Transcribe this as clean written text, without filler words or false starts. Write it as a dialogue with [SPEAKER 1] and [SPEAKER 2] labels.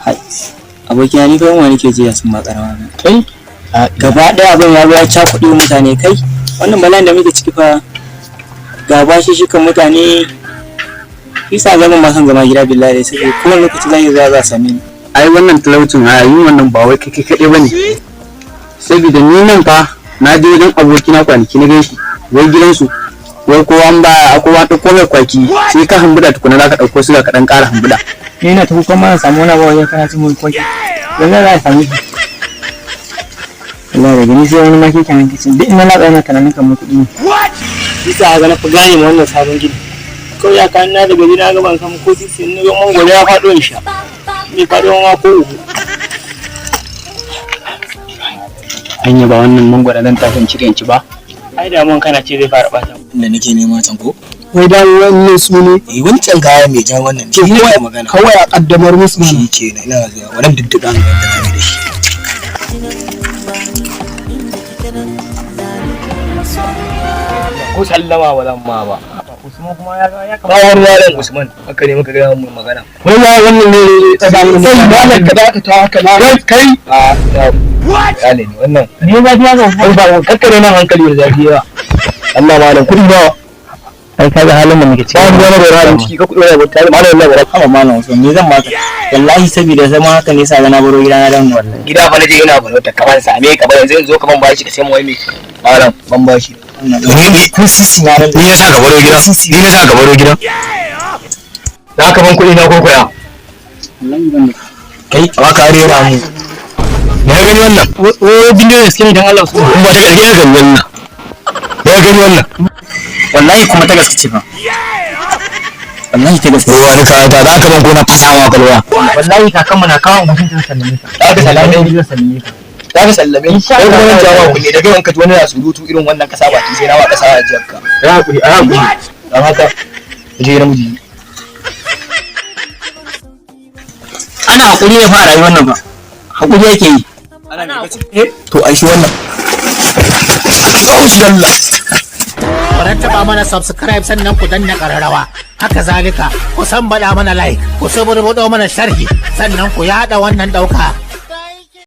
[SPEAKER 1] hai abokina ni fa wani ke jiya sun makarawa
[SPEAKER 2] kai
[SPEAKER 1] gaba daya abin ya cakuɗe mutane kai wannan balan da muke ciki fa gaba shi kan mutane isa zaman ma san zama gida billahi sai ko lokaci zan yi za same ni
[SPEAKER 2] ai wannan talaucin yin wannan ba wai kai kaɗai bane saboda ni nan fa na je wajen abokina kwanaki na gaishe wai gidansu wai kowa an ba kowa ta komai kwaki sai ka hambuda tukuna za ka ɗauko su ka ɗan ƙara hambuda
[SPEAKER 1] ni na tafi kuma na samu wani abu wajen kana cin mun kwaki yanzu za a samu shi Allah da gani sai wani maki kenan kicin duk ina latsa na tunanin kan kuɗi ne bisa ga na fi gane ma wannan sabon gidi kawai ya kan na daga gida ga ban samu ko sisi ne ga mangoro ya faɗo in sha ni faɗo ma ko uku
[SPEAKER 2] hanya ba wannan mangoro dan tashin cikin ci ba
[SPEAKER 1] ai da mun kana ce zai fara bata inda nake nema can ko
[SPEAKER 3] wai da wannan su ne
[SPEAKER 1] wancan kaya mai jan wannan
[SPEAKER 3] ke kawai a kaddamar musu
[SPEAKER 1] shi kenan ina zuwa wannan diddiga ga da da shi ko sallama ba zan ma ba Usman kuma ya kamata ba Usman haka ne muka ga mu magana
[SPEAKER 3] wallahi wannan ne tsakanin sai malam ka da ka ta haka na kai
[SPEAKER 1] ya ne wannan ne ba ya ga ba kakkare nan hankali da zafiya Allah malam kudi ba ai kaga halin da muke ciki ba mu da halin ciki ka kudi ba ta malam Allah ba kama malam Usman me zan maka wallahi saboda zama haka ne sa ga na baro gida na dan wallahi gida fa naje ina baro ta kaman same ka ba yanzu zo ka ban bashi ka sai mu wai me malam ban bashi
[SPEAKER 2] ni
[SPEAKER 1] kun sisi na ran
[SPEAKER 2] na sa ka baro gida ni na sa ka baro gida za ka ban kuɗi na ko koya kai ba ka rera mu na gani wannan
[SPEAKER 1] o bidiyo da suke dan Allah su
[SPEAKER 2] in ba ta gaske ga wannan na gani wannan
[SPEAKER 1] wallahi kuma ta gaske ce fa wallahi ta gaske
[SPEAKER 2] ruwa ni ka ta za ka ban ko na fasa ma kalwa
[SPEAKER 1] wallahi kakanmu na kawo mutum sallame ka
[SPEAKER 2] za ka sallame
[SPEAKER 1] ni sallame ka
[SPEAKER 2] za ka sallame ni sai kuma nan jawa kunne daga wanka wani na surutu irin wannan kasa baki sai na wa kasa a jiyarka ya hakuri a hakuri dan haka je namiji
[SPEAKER 1] ana hakuri ne fa a rayuwar nan ba hakuri yake yi ana
[SPEAKER 2] to ai shi wannan Allah
[SPEAKER 4] ku rattaba mana subscribe sannan ku danna kararrawa haka zalika ku san bada mana like ku saburbudo mana sharhi sannan ku yada wannan dauka